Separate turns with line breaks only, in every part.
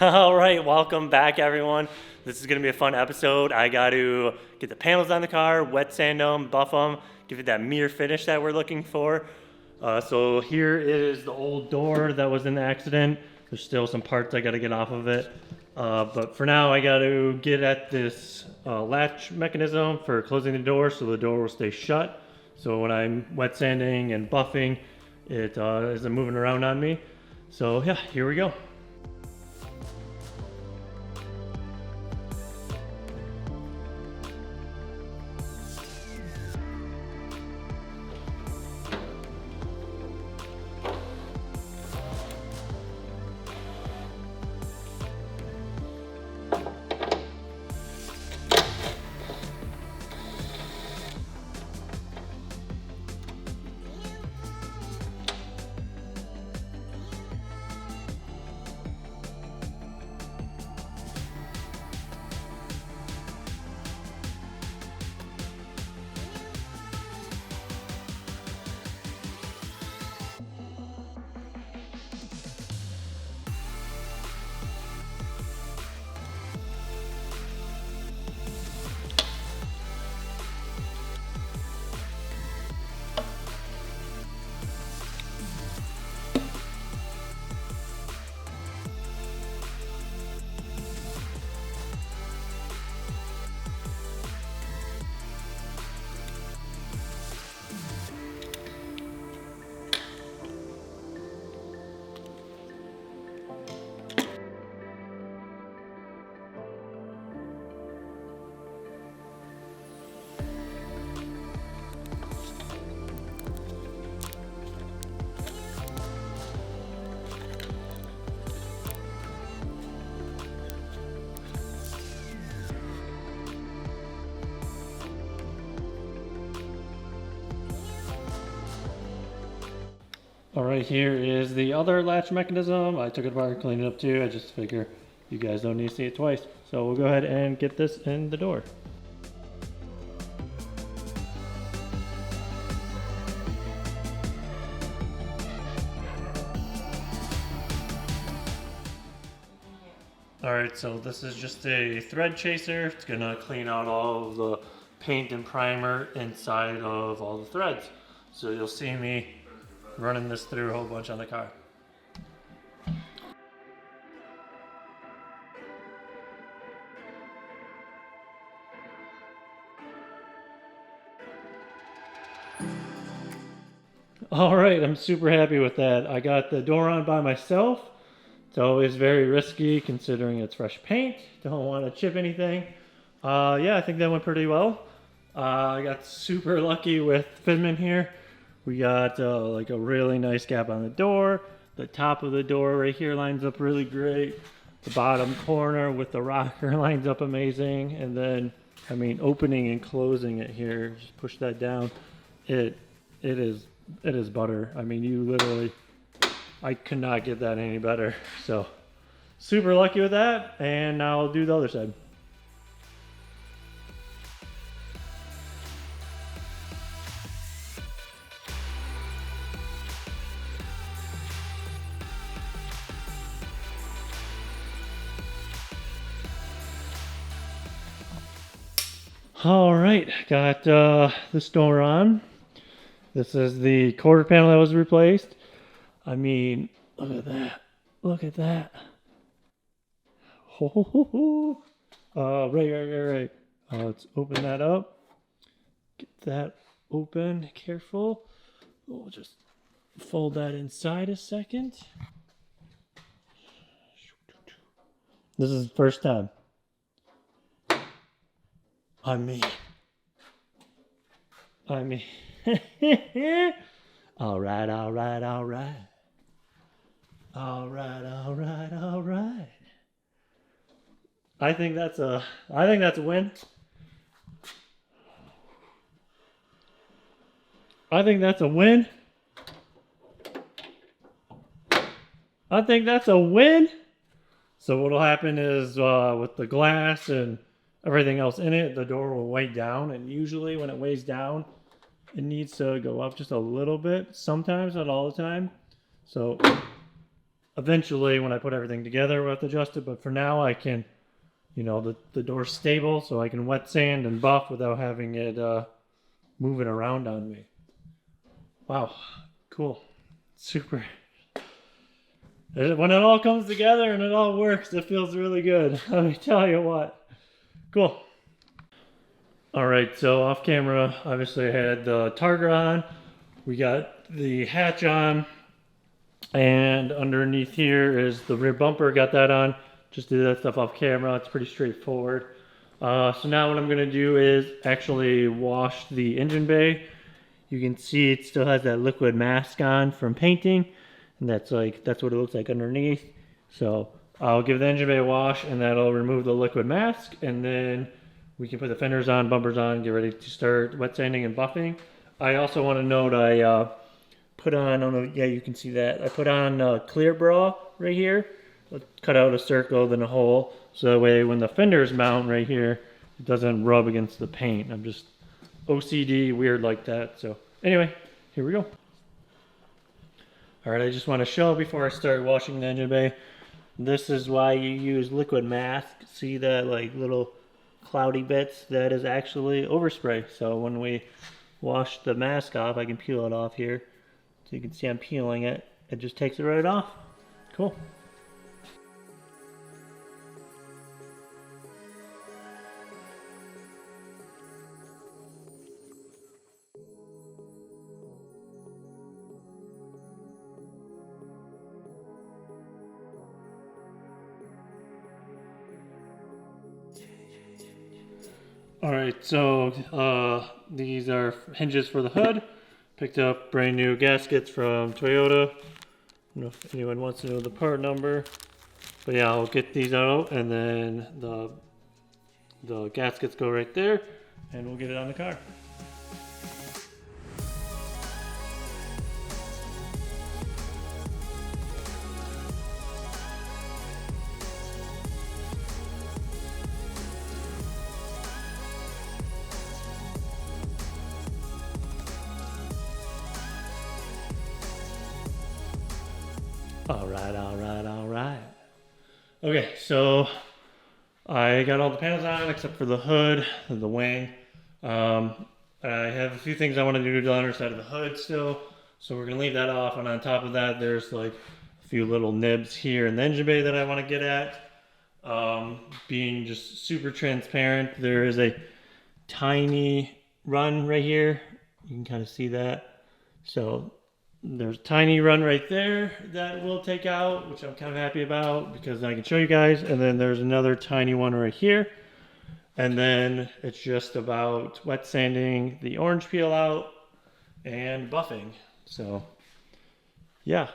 All right, welcome back, everyone. This is going to be a fun episode. I got to get the panels on the car, wet sand them, buff them, give it that mirror finish that we're looking for. So here is the old door that was in the accident. There's still some parts I got to get off of it. But for now, I got to get at this latch mechanism for closing the door so the door will stay shut. So when I'm wet sanding and buffing, it isn't moving around on me. So yeah, here we go. All right, here is the other latch mechanism. I took it apart, cleaned it up too. I just figure you guys don't need to see it twice. So we'll go ahead and get this in the door. All right, so this is just a thread chaser. It's gonna clean out all of the paint and primer inside of all the threads. So you'll see me running this through a whole bunch on the car. All right, I'm super happy with that. I got the door on by myself. It's always very risky considering it's fresh paint. Don't want to chip anything. Yeah, I think that went pretty well. I got super lucky with fitment here. We got like a really nice gap on the door. The top of the door right here lines up really great. The bottom corner with the rocker lines up amazing. And then, I mean, opening and closing it here, just push that down. It is butter. I mean, you literally, I could not get that any better. So super lucky with that. And now I'll do the other side. All right, got this door on. This is the quarter panel that was replaced. I mean, look at that. Look at that. Ho, ho, ho, ho. Right. Let's open that up. Get that open, careful. We'll just fold that inside a second. This is the first time. I mean. All right. I think that's a win. I think that's a win. So what'll happen is with the glass and everything else in it, the door will weigh down, and usually when it weighs down, it needs to go up just a little bit. Sometimes, not all the time. So Eventually, when I put everything together, we'll have to adjust it. But for now, I can, you know, the door's stable, so I can wet sand and buff without having it moving around on me. Wow, cool, super. When it all comes together and it all works, it feels really good. Let me tell you what. Cool. All right, so off camera, obviously I had the target on. We got the hatch on. And underneath here is the rear bumper. Got that on. Just did that stuff off camera. It's pretty straightforward. So now what I'm going to do is actually wash the engine bay. You can see it still has that liquid mask on from painting. And that's what it looks like underneath. So I'll give the engine bay a wash and that'll remove the liquid mask. And then we can put the fenders on, bumpers on, get ready to start wet sanding and buffing. I also want to note I put on, I don't know, yeah, you can see that. I put on clear bra right here. Cut out a circle, then a hole. So that way when the fenders mount right here, it doesn't rub against the paint. I'm just OCD weird like that. So anyway, here we go. All right, I just want to show before I start washing the engine bay. This is why you use liquid mask. See that like little cloudy bits? That is actually overspray. So when we wash the mask off, I can peel it off here. So you can see I'm peeling it. It just takes it right off. Cool. All right, so these are hinges for the hood. Picked up brand new gaskets from Toyota. I don't know if anyone wants to know the part number, but yeah, I'll get these out, and then the gaskets go right there, and we'll get it on the car. All right. Okay, so I got all the panels on except for the hood and the wing. I have a few things I want to do to the underside of the hood still, so we're gonna leave that off. And on top of that, there's like a few little nibs here in the engine bay that I want to get at. Being just super transparent, there is a tiny run right here. You can kind of see that. So there's a tiny run right there that we'll take out, which I'm kind of happy about because I can show you guys. And then there's another tiny one right here. And then it's just about wet sanding the orange peel out and buffing. So yeah,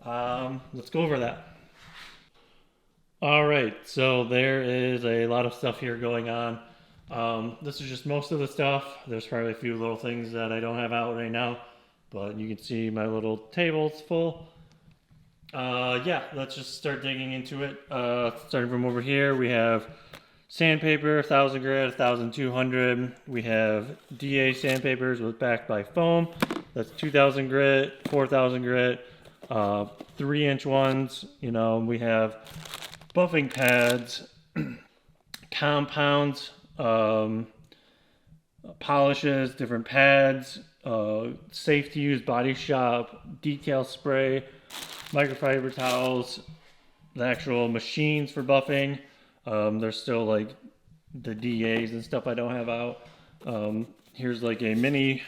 let's go over that. All right, so there is a lot of stuff here going on. This is just most of the stuff. There's probably a few little things that I don't have out right now, but you can see my little table's full. Yeah, let's just start digging into it. Starting from over here, we have sandpaper, 1000 grit, 1200. We have DA sandpapers with backed by foam. That's 2000 grit, 4000 grit, 3-inch ones. You know, we have buffing pads, compounds, polishes, different pads, safe to use body shop, detail spray, microfiber towels, the actual machines for buffing. There's still like the DAs and stuff I don't have out. Here's like a mini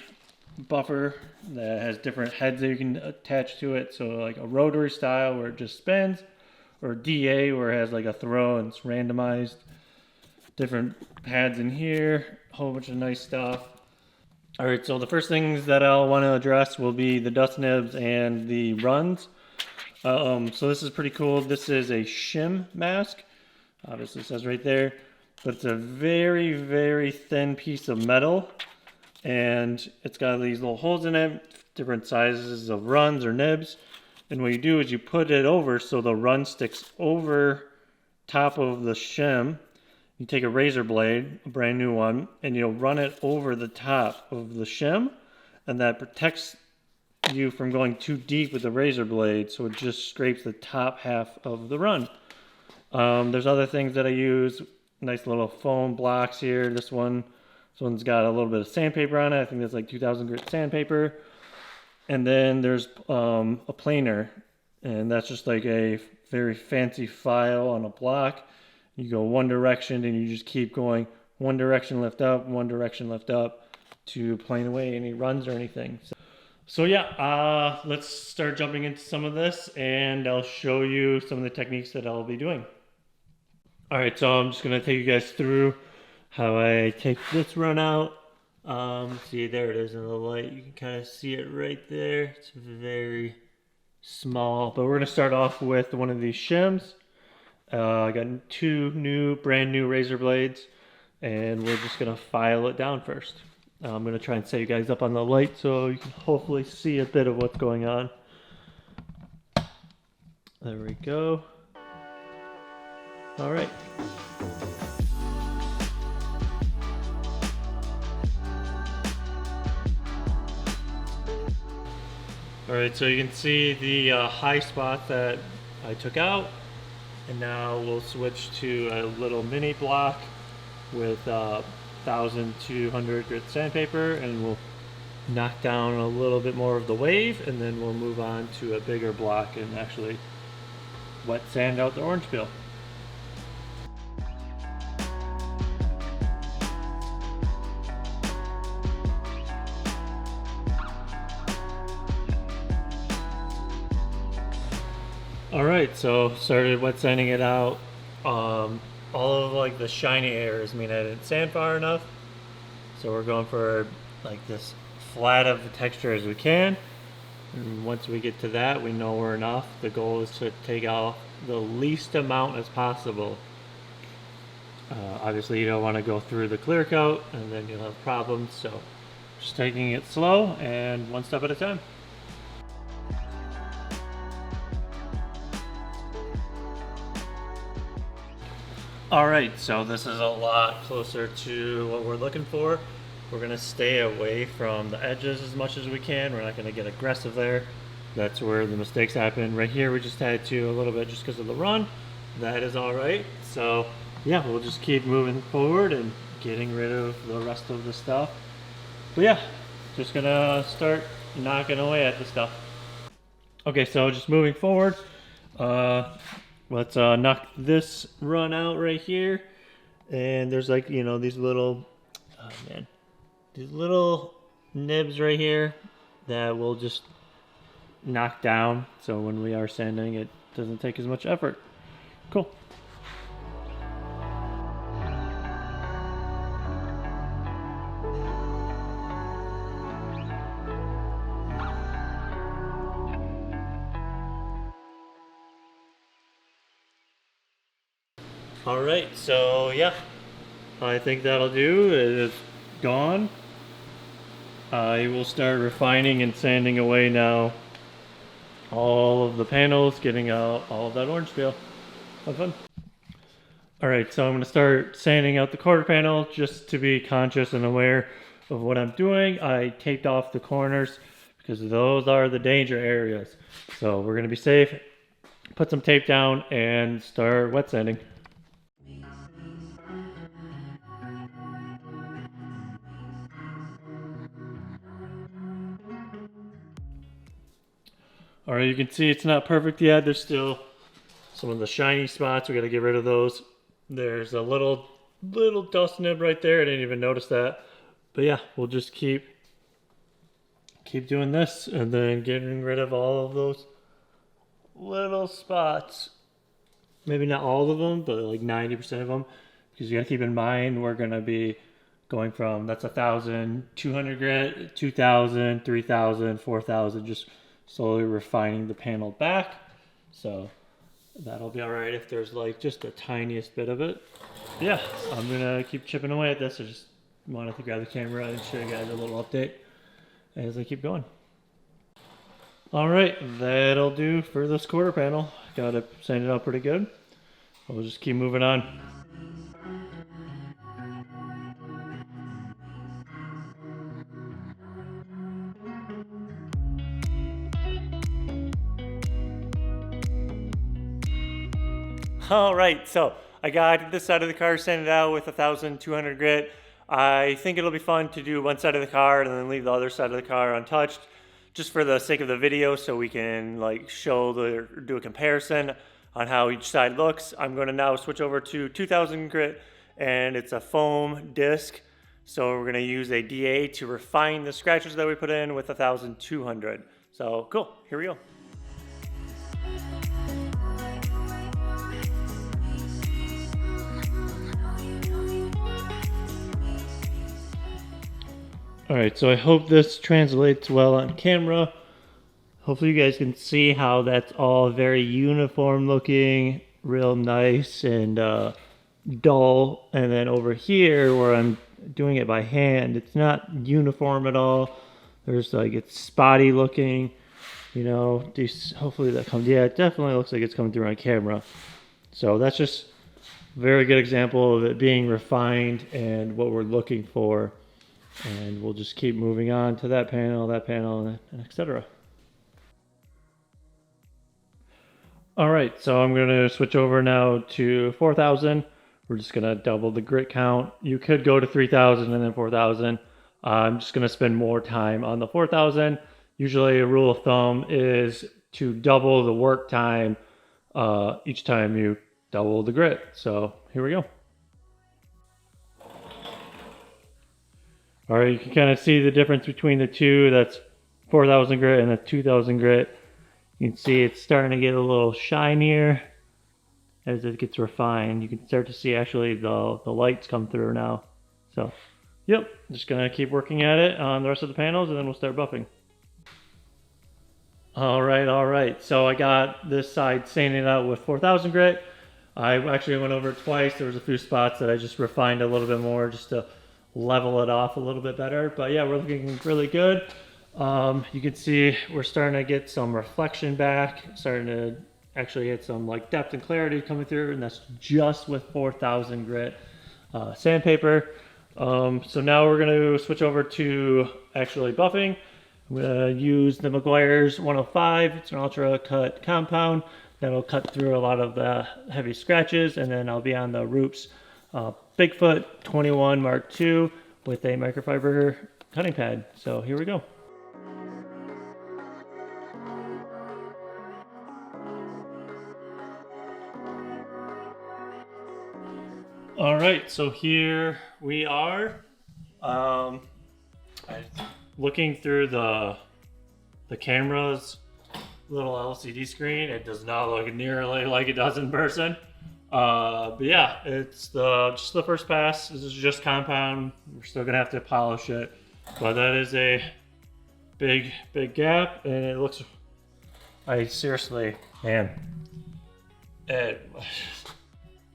buffer that has different heads that you can attach to it. So like a rotary style where it just spins, or DA where it has like a throw and it's randomized. Different pads in here, a whole bunch of nice stuff. All right, so the first things that I'll want to address will be the dust nibs and the runs. So this is pretty cool. This is a shim mask. Obviously it says right there, but it's a very, very thin piece of metal, and it's got these little holes in it, different sizes of runs or nibs. And what you do is you put it over so the run sticks over top of the shim. You take a razor blade, a brand new one, and you'll run it over the top of the shim, and that protects you from going too deep with the razor blade, so it just scrapes the top half of the run. There's other things that I use, nice little foam blocks here. This one's got a little bit of sandpaper on it. I think that's like 2000 grit sandpaper. And then there's a planer, and that's just like a very fancy file on a block. You go one direction and you just keep going one direction, lift up, one direction, lift up to plane away any runs or anything. So yeah, let's start jumping into some of this, and I'll show you some of the techniques that I'll be doing. All right, so I'm just gonna take you guys through how I take this run out. See, there it is in the light. You can kind of see it right there. It's very small, but we're gonna start off with one of these shims. I got two brand new razor blades, and we're just gonna file it down first. I'm gonna try and set you guys up on the light so you can hopefully see a bit of what's going on. There we go. All right. All right, so you can see the high spot that I took out, and now we'll switch to a little mini block with 1200 grit sandpaper, and we'll knock down a little bit more of the wave, and then we'll move on to a bigger block and actually wet sand out the orange peel. All right, so started wet sanding it out. All of like the shiny areas mean I didn't sand far enough, so we're going for like this flat of the texture as we can. And once we get to that, we know we're enough. The goal is to take off the least amount as possible. Obviously, you don't want to go through the clear coat, and then you'll have problems. So just taking it slow and one step at a time. All right, so this is a lot closer to what we're looking for. We're gonna stay away from the edges as much as we can. We're not gonna get aggressive there. That's where the mistakes happen. Right here, we just had to a little bit just because of the run. That is all right. So yeah, we'll just keep moving forward and getting rid of the rest of the stuff. But yeah, just gonna start knocking away at the stuff. Okay, so just moving forward. Let's knock this run out right here. And there's like, you know, these little, these little nibs right here that we'll just knock down. So when we are sanding, it doesn't take as much effort. Cool. All right, so yeah, I think that'll do. It is gone. I will start refining and sanding away now all of the panels, getting out all of that orange peel. Have fun. All right, so I'm gonna start sanding out the quarter panel just to be conscious and aware of what I'm doing. I taped off the corners because those are the danger areas. So we're gonna be safe, put some tape down and start wet sanding. All right, you can see it's not perfect yet. There's still some of the shiny spots. We got to get rid of those. There's a little dust nib right there. I didn't even notice that. But yeah, we'll just keep doing this and then getting rid of all of those little spots. Maybe not all of them, but like 90% of them. Because you got to keep in mind we're going to be going from, that's 1,000, 200 grit, 2,000, 3,000, 4,000, just slowly refining the panel back. So that'll be all right if there's like just the tiniest bit of it. Yeah, I'm gonna keep chipping away at this. I just wanted to grab the camera and show you guys a little update as I keep going. All right, that'll do for this quarter panel. Got it sanded out pretty good. We'll just keep moving on. All right, so I got this side of the car sanded out with 1,200 grit. I think it'll be fun to do one side of the car and then leave the other side of the car untouched, just for the sake of the video, so we can like do a comparison on how each side looks. I'm going to now switch over to 2,000 grit, and it's a foam disc. So we're going to use a DA to refine the scratches that we put in with 1,200. So cool, here we go. All right, so I hope this translates well on camera. Hopefully you guys can see how that's all very uniform looking, real nice and dull. And then over here where I'm doing it by hand, it's not uniform at all. There's like, it's spotty looking, you know. Hopefully that comes, yeah, it definitely looks like it's coming through on camera. So that's just a very good example of it being refined and what we're looking for. And we'll just keep moving on to that panel, and etc. All right, so I'm going to switch over now to 4,000. We're just going to double the grit count. You could go to 3,000 and then 4,000. I'm just going to spend more time on the 4,000. Usually a rule of thumb is to double the work time each time you double the grit. So here we go. All right, you can kind of see the difference between the two. That's 4,000 grit and that's 2,000 grit. You can see it's starting to get a little shinier as it gets refined. You can start to see actually the lights come through now. So, yep, just gonna keep working at it on the rest of the panels and then we'll start buffing. All right. So I got this side sanded out with 4,000 grit. I actually went over it twice. There was a few spots that I just refined a little bit more just to level it off a little bit better. But yeah, we're looking really good. You can see we're starting to get some reflection back, starting to actually get some like depth and clarity coming through, and that's just with 4,000 grit sandpaper. So now we're going to switch over to actually buffing. I'm going to use the Meguiar's 105. It's an ultra cut compound that'll cut through a lot of the heavy scratches, and then I'll be on the Roops Bigfoot 21 Mark II with a microfiber cutting pad. So here we go. All right, so here we are. Looking through the camera's little LCD screen, it does not look nearly like it does in person. But yeah, it's just the first pass. This is just compound. We're still gonna have to polish it, but that is a big gap, and it looks. I seriously, man,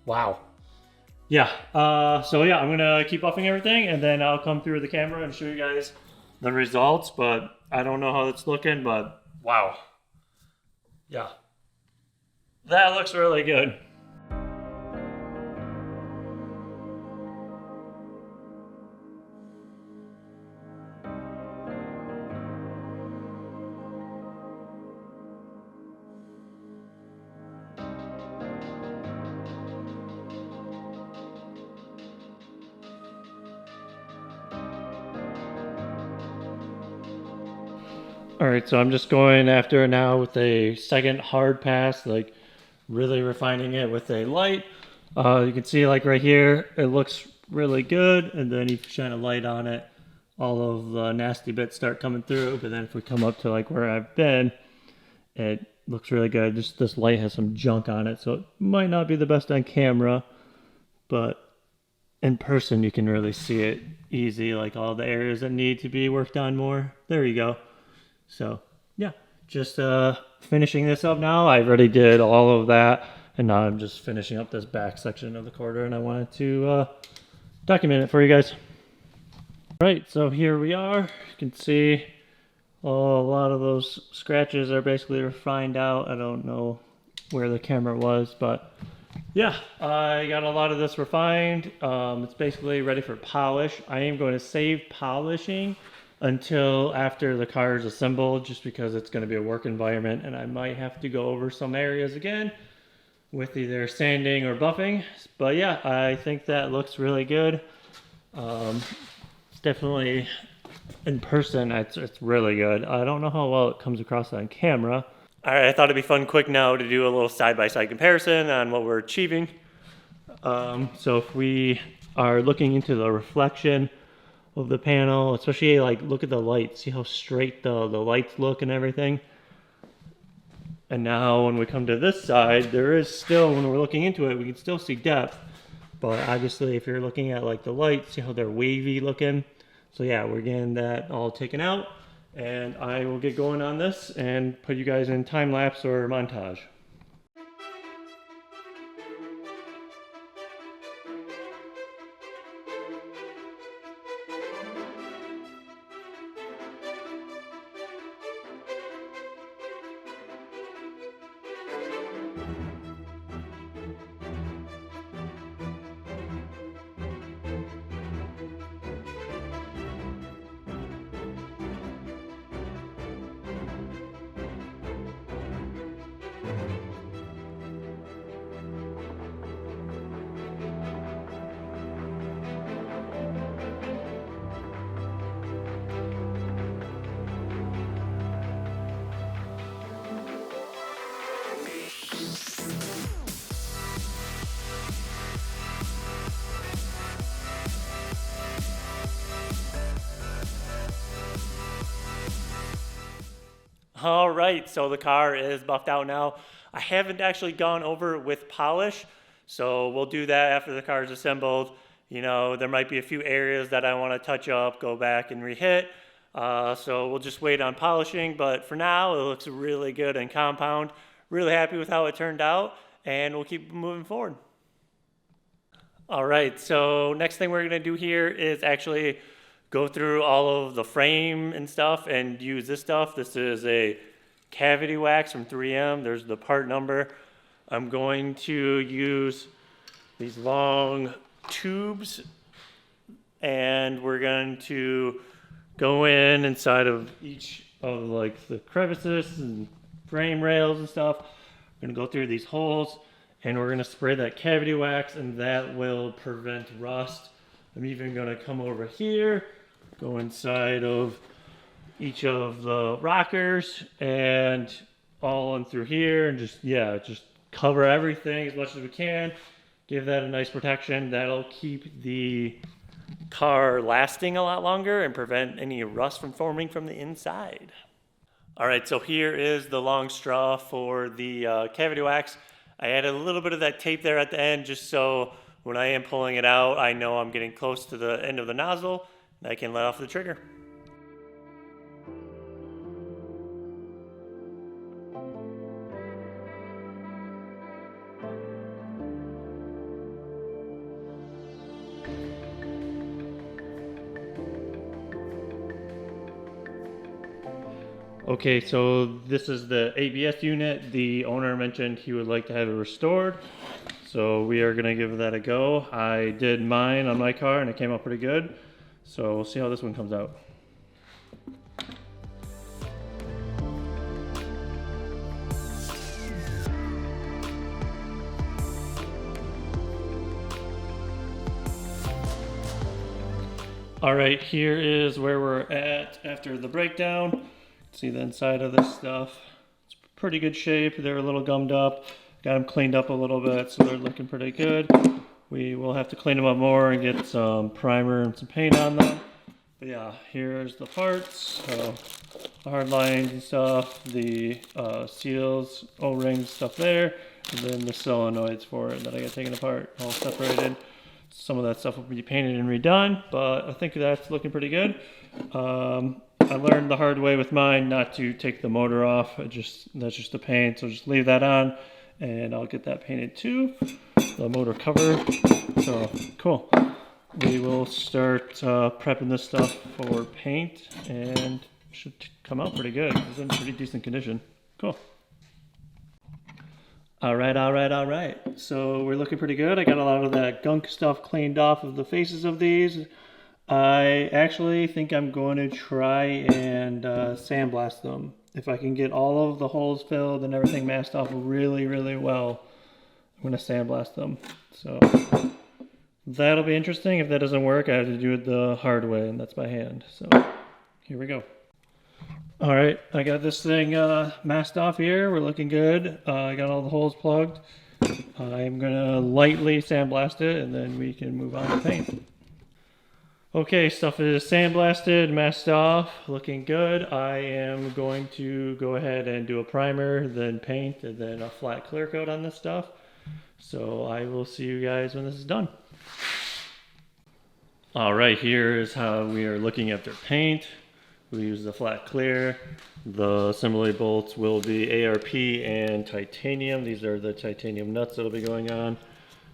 wow. Yeah. So yeah, I'm gonna keep buffing everything, and then I'll come through the camera and show you guys the results. But I don't know how it's looking, but wow. Yeah, that looks really good. All right, so I'm just going after it now with a second hard pass, like really refining it with a light. You can see like right here, it looks really good. And then you shine a light on it, all of the nasty bits start coming through. But then if we come up to like where I've been, it looks really good. Just this light has some junk on it, so it might not be the best on camera, but in person you can really see it easy, like all the areas that need to be worked on more. There you go. So yeah, just finishing this up now. I already did all of that, and now I'm just finishing up this back section of the quarter, and I wanted to document it for you guys. Right, so here we are. You can see a lot of those scratches are basically refined out. I don't know where the camera was, but yeah, I got a lot of this refined. It's basically ready for polish. I am going to save polishing until after the car is assembled, just because it's going to be a work environment and I might have to go over some areas again with either sanding or buffing. But yeah, I think that looks really good. It's definitely in person, it's really good. I don't know how well it comes across on camera. All right, I thought it'd be fun quick now to do a little side-by-side comparison on what we're achieving. So if we are looking into the reflection of the panel, especially like look at the lights, see how straight the lights look and everything. And now when we come to this side, there is still, when we're looking into it, we can still see depth. But obviously if you're looking at like the lights, see how they're wavy looking. So yeah, we're getting that all taken out. And I will get going on this and put you guys in time lapse or montage. All right, so the car is buffed out now. I haven't actually gone over it with polish, so we'll do that after the car is assembled. You know, there might be a few areas that I want to touch up, go back and re-hit. So we'll just wait on polishing, but for now, it looks really good and compound. Really happy with how it turned out, and we'll keep moving forward. All right, so next thing we're gonna do here is actually go through all of the frame and stuff and use this stuff. This is a cavity wax from 3M. There's the part number. I'm going to use these long tubes, and we're going to go inside of each of like the crevices and frame rails and stuff. We're gonna go through these holes, and we're gonna spray that cavity wax, and that will prevent rust. I'm even gonna come over here, go inside of each of the rockers and all in through here, and just cover everything as much as we can. Give that a nice protection. That'll keep the car lasting a lot longer and prevent any rust from forming from the inside. All right, so here is the long straw for the cavity wax. I added a little bit of that tape there at the end just so when I am pulling it out, I know I'm getting close to the end of the nozzle and I can let off the trigger. Okay, so this is the ABS unit. The owner mentioned he would like to have it restored. So we are gonna give that a go. I did mine on my car and it came out pretty good. So we'll see how this one comes out. All right, here is where we're at after the breakdown. See the inside of this stuff. It's pretty good shape. They're a little gummed up. Got them cleaned up a little bit, so they're looking pretty good. We will have to clean them up more and get some primer and some paint on them. But yeah, here's the parts. So the hard lines and stuff, the seals, O-rings, stuff there, and then the solenoids for it that I got taken apart, all separated. Some of that stuff will be painted and redone, but I think that's looking pretty good. I learned the hard way with mine not to take the motor off. That's just the paint, so just leave that on, and I'll get that painted too. The motor cover. So cool. We will start prepping this stuff for paint, and it should come out pretty good. It's in pretty decent condition. Cool. All right. So we're looking pretty good. I got a lot of that gunk stuff cleaned off of the faces of these. I actually think I'm going to try and sandblast them. If I can get all of the holes filled and everything masked off really, really well, going to sandblast them. So that'll be interesting. If that doesn't work, I have to do it the hard way, and that's by hand. So here we go. All right, I got this thing masked off here. We're looking good. I got all the holes plugged. I'm gonna lightly sandblast it, and then we can move on to paint. Okay, stuff is sandblasted, masked off, looking good. I am going to go ahead and do a primer, then paint, and then a flat clear coat on this stuff. So I will see you guys when this is done. All right, here is how we are looking after paint. We use the flat clear. The assembly bolts will be ARP and titanium. These are the titanium nuts that will be going on.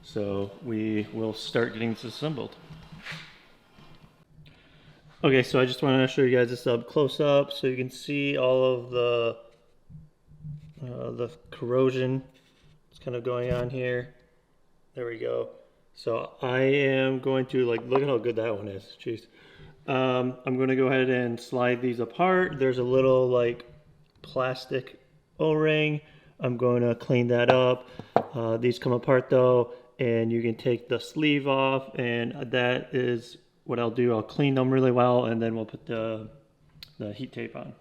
So we will start getting this assembled. Okay, so I just want to show you guys this up close up so you can see all of the corrosion that's kind of going on here. There we go. So I am going to, like, look at how good that one is. Jeez. I'm going to go ahead and slide these apart. There's a little like plastic O-ring. I'm going to clean that up. These come apart though, and you can take the sleeve off, and that is what I'll do. I'll clean them really well, and then we'll put the heat tape on.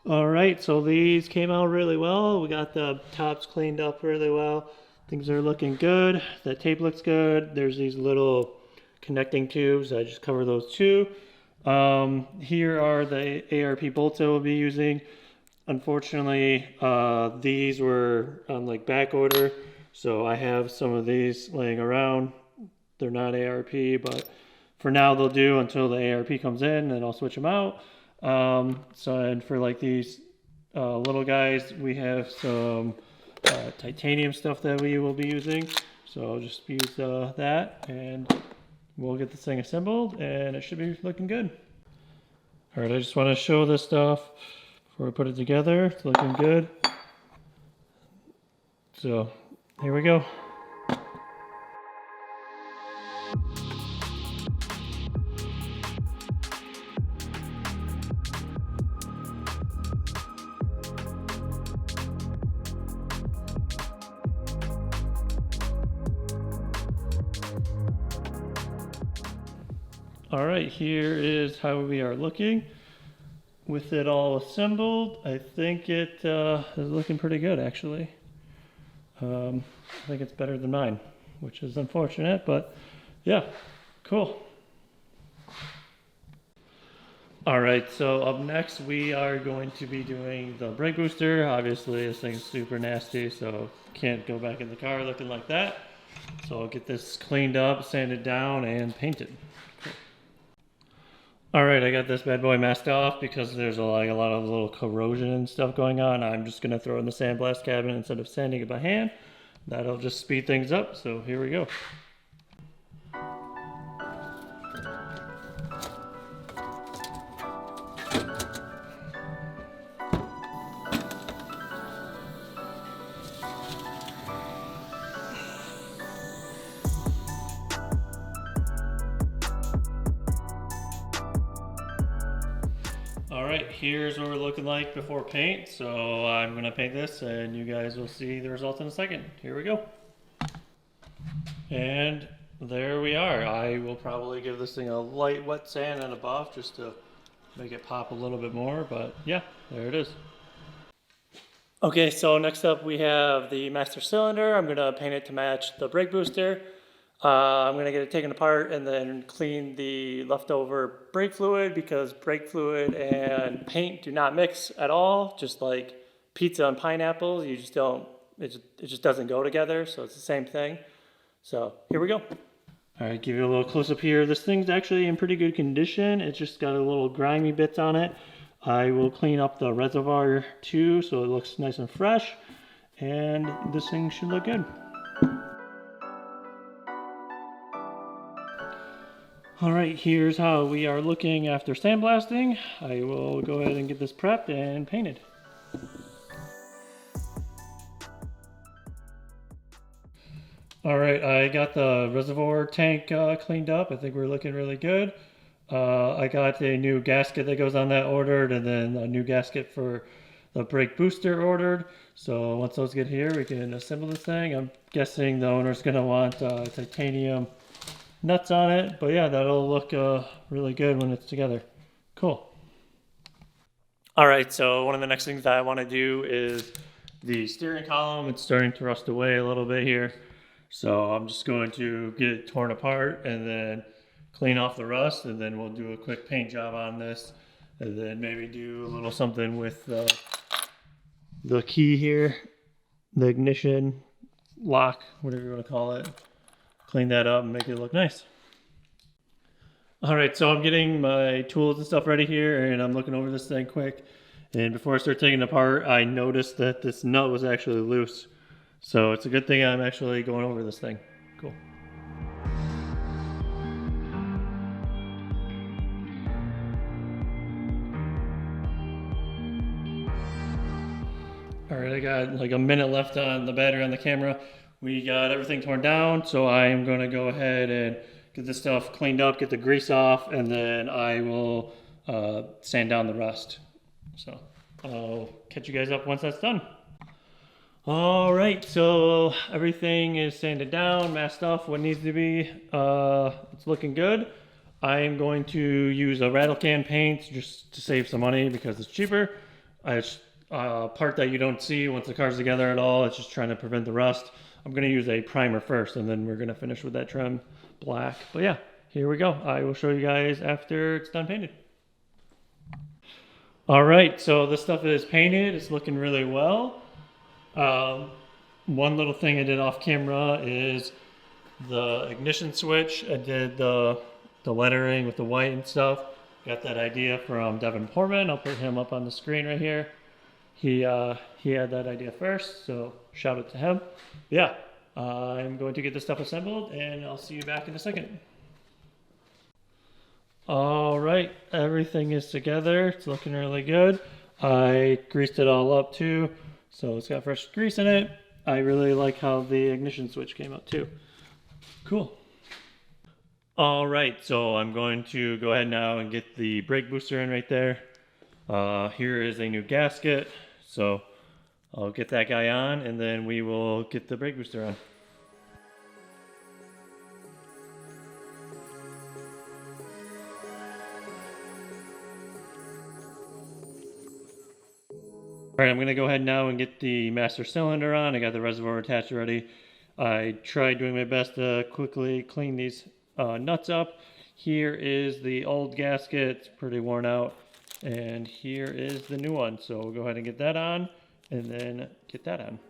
All right, so these came out really well. We got the tops cleaned up really well. Things are looking good. The tape looks good. There's these little connecting tubes. I just cover those too. Here are the ARP bolts I will be using. Unfortunately, these were on like back order, so I have some of these laying around. They're not ARP, but for now they'll do until the ARP comes in, and I'll switch them out. And for like these little guys, we have some titanium stuff that we will be using. So I'll just use that, and we'll get this thing assembled, and it should be looking good. All right, I just want to show this stuff before we put it together. It's looking good. So here we go. All right, here is how we are looking. With it all assembled, I think it is looking pretty good, actually. I think it's better than mine, which is unfortunate, but yeah, cool. All right, so up next we are going to be doing the brake booster. Obviously, this thing's super nasty, so can't go back in the car looking like that. So I'll get this cleaned up, sanded down, and painted. All right, I got this bad boy masked off because there's a lot of little corrosion and stuff going on. I'm just gonna throw it in the sandblast cabinet instead of sanding it by hand. That'll just speed things up, so here we go. All right, here's what we're looking like before paint. So I'm gonna paint this and you guys will see the results in a second. Here we go. And there we are. I will probably give this thing a light wet sand on the buff just to make it pop a little bit more, but yeah, there it is. Okay, so next up we have the master cylinder. I'm gonna paint it to match the brake booster. I'm going to get it taken apart and then clean the leftover brake fluid because brake fluid and paint do not mix at all. Just like pizza and pineapples, you just don't, it just doesn't go together. So it's the same thing. So here we go. All right, give you a little close up here. This thing's actually in pretty good condition. It's just got a little grimy bits on it. I will clean up the reservoir too so it looks nice and fresh. And this thing should look good. All right, here's how we are looking after sandblasting. I will go ahead and get this prepped and painted. All right, I got the reservoir tank cleaned up. I think we're looking really good. I got a new gasket that goes on that ordered, and then a new gasket for the brake booster ordered. So once those get here, we can assemble this thing. I'm guessing the owner's gonna want titanium nuts on it, but yeah, that'll look really good when it's together. Cool. All right, so one of the next things that I want to do is the steering column. It's starting to rust away a little bit here. So I'm just going to get it torn apart and then clean off the rust, and then we'll do a quick paint job on this, and then maybe do a little something with the key here, the ignition lock, whatever you want to call it. Clean that up and make it look nice. All right, so I'm getting my tools and stuff ready here, and I'm looking over this thing quick. And before I start taking it apart, I noticed that this nut was actually loose. So it's a good thing I'm actually going over this thing. Cool. All right, I got like a minute left on the battery on the camera. We got everything torn down, so I am going to go ahead and get this stuff cleaned up, get the grease off, and then I will sand down the rust. So I'll catch you guys up once that's done. All right, so everything is sanded down, masked off what needs to be. It's looking good. I am going to use a rattle can paint just to save some money because it's cheaper. It's a part that you don't see once the car's together at all. It's just trying to prevent the rust. I'm going to use a primer first, and then we're going to finish with that trim black. But yeah, here we go. I will show you guys after it's done painted. All right, so this stuff is painted. It's looking really well. One little thing I did off camera is the ignition switch. I did the lettering with the white and stuff. Got that idea from Devin Portman. I'll put him up on the screen right here. He had that idea first, so shout out to him. Yeah, I'm going to get this stuff assembled, and I'll see you back in a second. All right, everything is together. It's looking really good. I greased it all up too. So it's got fresh grease in it. I really like how the ignition switch came out too. Cool. All right, so I'm going to go ahead now and get the brake booster in right there. Here is a new gasket. So I'll get that guy on, and then we will get the brake booster on. All right, I'm gonna go ahead now and get the master cylinder on. I got the reservoir attached already. I tried doing my best to quickly clean these nuts up. Here is the old gasket, it's pretty worn out. And here is the new one. So we'll go ahead and get that on, and then get that on.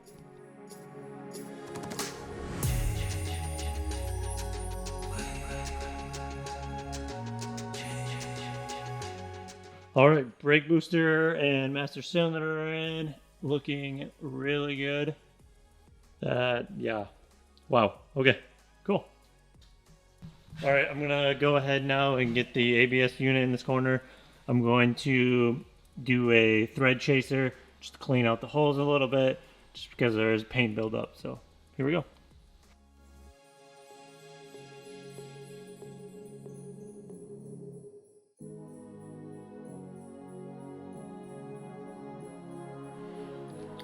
All right, brake booster and master cylinder are in, looking really good. Yeah, wow, okay, cool. All right, I'm gonna go ahead now and get the ABS unit in this corner. I'm going to do a thread chaser just to clean out the holes a little bit, just because there is paint buildup, so here we go.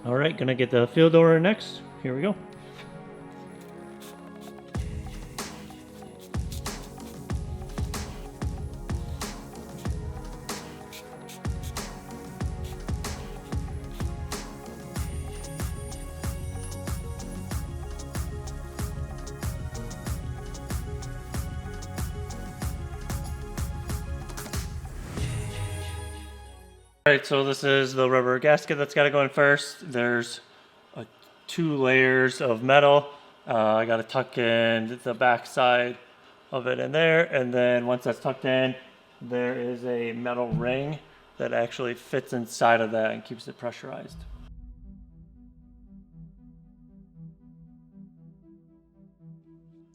All right, gonna get the field door next. Here we go. All right, so this is the rubber gasket that's got to go in first. There's 2 layers of metal. I got to tuck in the back side of it in there, and then once that's tucked in, there is a metal ring that actually fits inside of that and keeps it pressurized.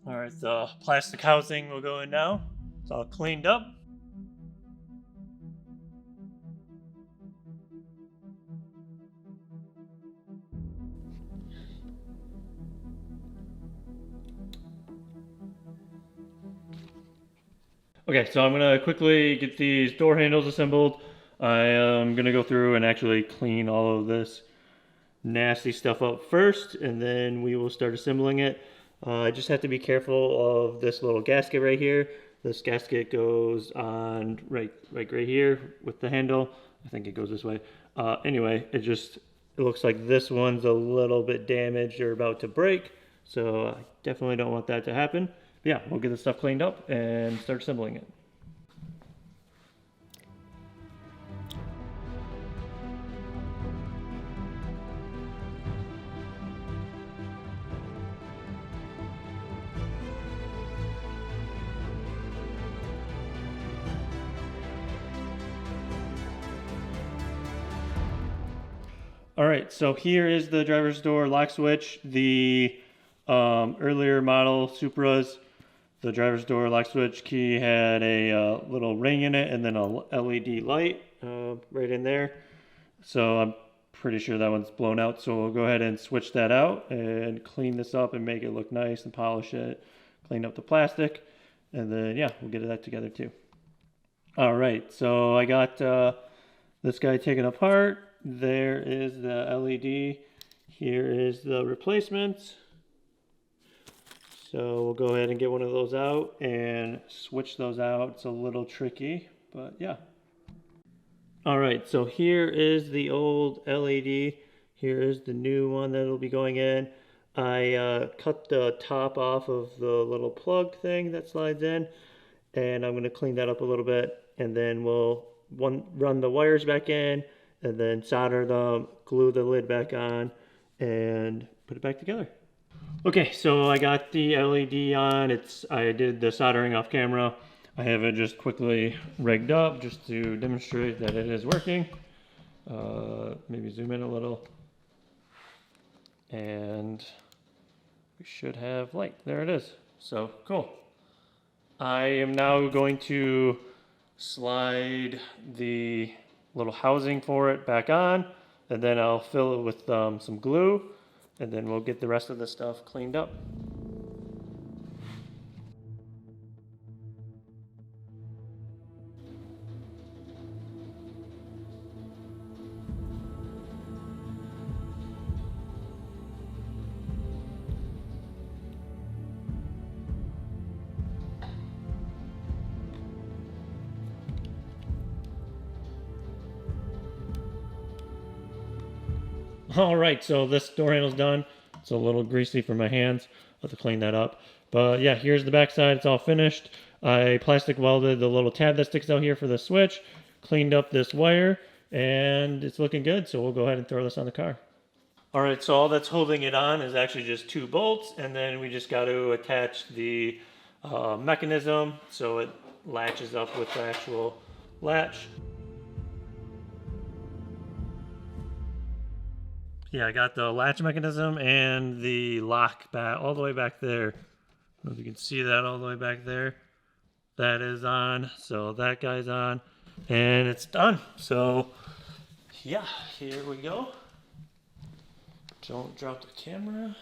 All right, the plastic housing will go in now. It's all cleaned up. Okay, so I'm gonna quickly get these door handles assembled. I am gonna go through and actually clean all of this nasty stuff up first, and then we will start assembling it. I just have to be careful of this little gasket right here. This gasket goes on right here with the handle. I think it goes this way. Anyway, it looks like this one's a little bit damaged or about to break, so I definitely don't want that to happen. But yeah, we'll get this stuff cleaned up and start assembling it. All right, so here is the driver's door lock switch. The earlier model Supras, the driver's door lock switch key had a little ring in it and then a LED light right in there. So I'm pretty sure that one's blown out. So we'll go ahead and switch that out and clean this up and make it look nice and polish it, clean up the plastic, and then yeah, we'll get that together too. All right, so I got this guy taken apart. There is the LED. Here is the replacement. So we'll go ahead and get one of those out and switch those out. It's a little tricky, but yeah. All right, so here is the old LED. Here is the new one that'll be going in. I cut the top off of the little plug thing that slides in, and I'm gonna clean that up a little bit, and then we'll run the wires back in, and then solder them, glue the lid back on, and put it back together. Okay, so I got the LED on. I did the soldering off camera. I have it just quickly rigged up just to demonstrate that it is working. Maybe zoom in a little. And we should have light. There it is. So cool. I am now going to slide the little housing for it back on, and then I'll fill it with some glue, and then we'll get the rest of the stuff cleaned up. All right, so this door handle's done. It's a little greasy for my hands. I'll have to clean that up. But yeah, here's the back side. It's all finished. I plastic welded the little tab that sticks out here for the switch, cleaned up this wire, and it's looking good. So we'll go ahead and throw this on the car. All right, so all that's holding it on is actually just 2 bolts, and then we just got to attach the mechanism so it latches up with the actual latch. Yeah, I got the latch mechanism and the lock back all the way back there. I don't know if you can see that all the way back there. That is on, so that guy's on, and it's done. So yeah, here we go. Don't drop the camera.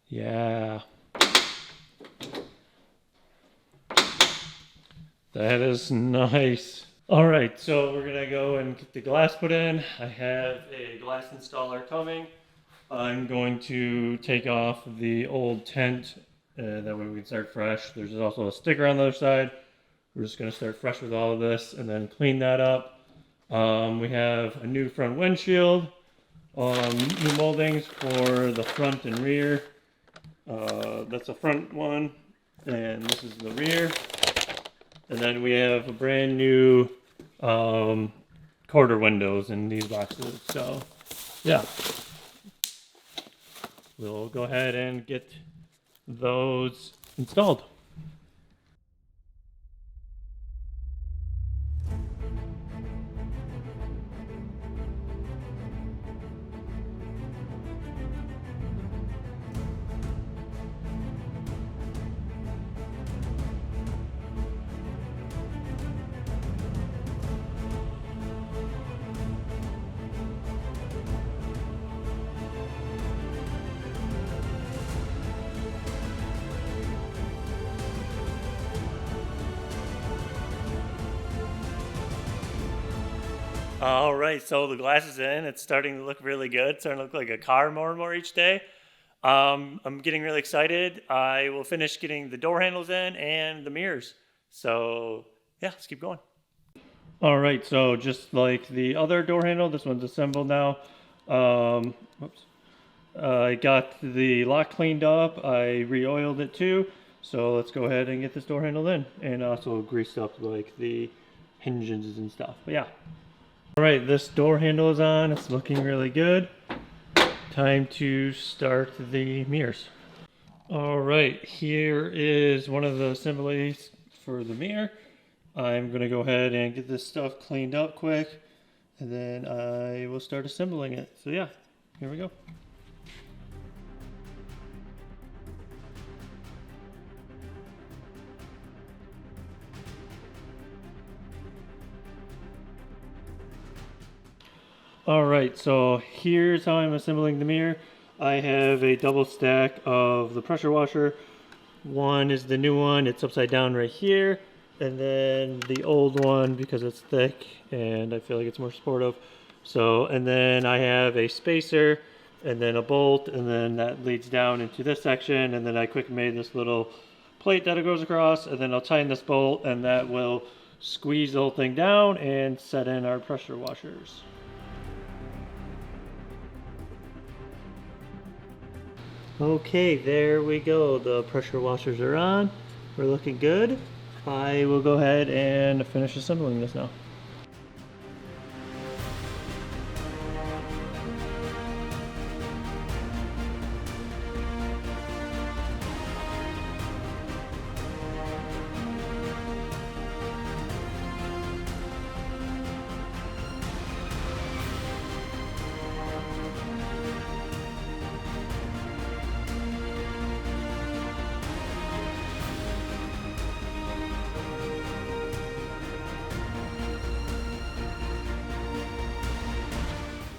Yeah. That is nice. All right, so we're gonna go and get the glass put in. I have a glass installer coming. I'm going to take off the old tent, that way we can start fresh. There's also a sticker on the other side. We're just gonna start fresh with all of this and then clean that up. We have a new front windshield, new moldings for the front and rear. That's the front one, and this is the rear. And then we have a brand new quarter windows in these boxes. So yeah, we'll go ahead and get those installed. All right, so the glass is in. It's starting to look really good. It's starting to look like a car more and more each day. I'm getting really excited. I will finish getting the door handles in and the mirrors. So yeah, let's keep going. All right, so just like the other door handle, this one's assembled now. Whoops. I got the lock cleaned up. I re-oiled it too. So let's go ahead and get this door handle in, and also grease up like the hinges and stuff. But yeah. All right, this door handle is on. It's looking really good. Time to start the mirrors. All right, here is one of the assemblies for the mirror. I'm gonna go ahead and get this stuff cleaned up quick, and then I will start assembling it. So yeah, here we go. All right, so here's how I'm assembling the mirror. I have a double stack of the pressure washer. One is the new one, it's upside down right here. And then the old one, because it's thick and I feel like it's more supportive. So, and then I have a spacer and then a bolt, and then that leads down into this section. And then I quick made this little plate that it goes across, and then I'll tighten this bolt, and that will squeeze the whole thing down and set in our pressure washers. Okay, there we go. The pressure washers are on. We're looking good. I will go ahead and finish assembling this now.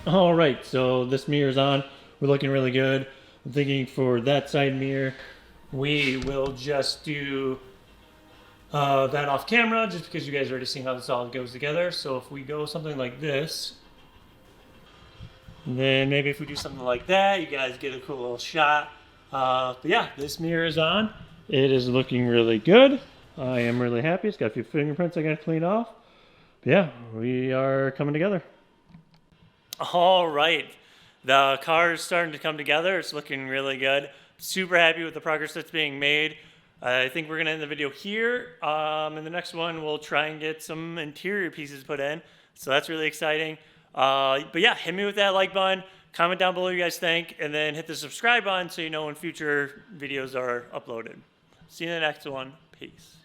All right, so this mirror's on. We're looking really good. I'm thinking for that side mirror, we will just do that off camera, just because you guys already seen how this all goes together. So if we go something like this, and then maybe if we do something like that, you guys get a cool little shot. But yeah, this mirror is on. It is looking really good. I am really happy. It's got a few fingerprints I gotta clean off. But yeah, we are coming together. All right, the car is starting to come together. It's looking really good. Super happy with the progress that's being made. I think we're gonna end the video here. In the next one, we'll try and get some interior pieces put in. So that's really exciting. But yeah, hit me with that like button. Comment down below what you guys think, and then hit the subscribe button so you know when future videos are uploaded. See you in the next one. Peace.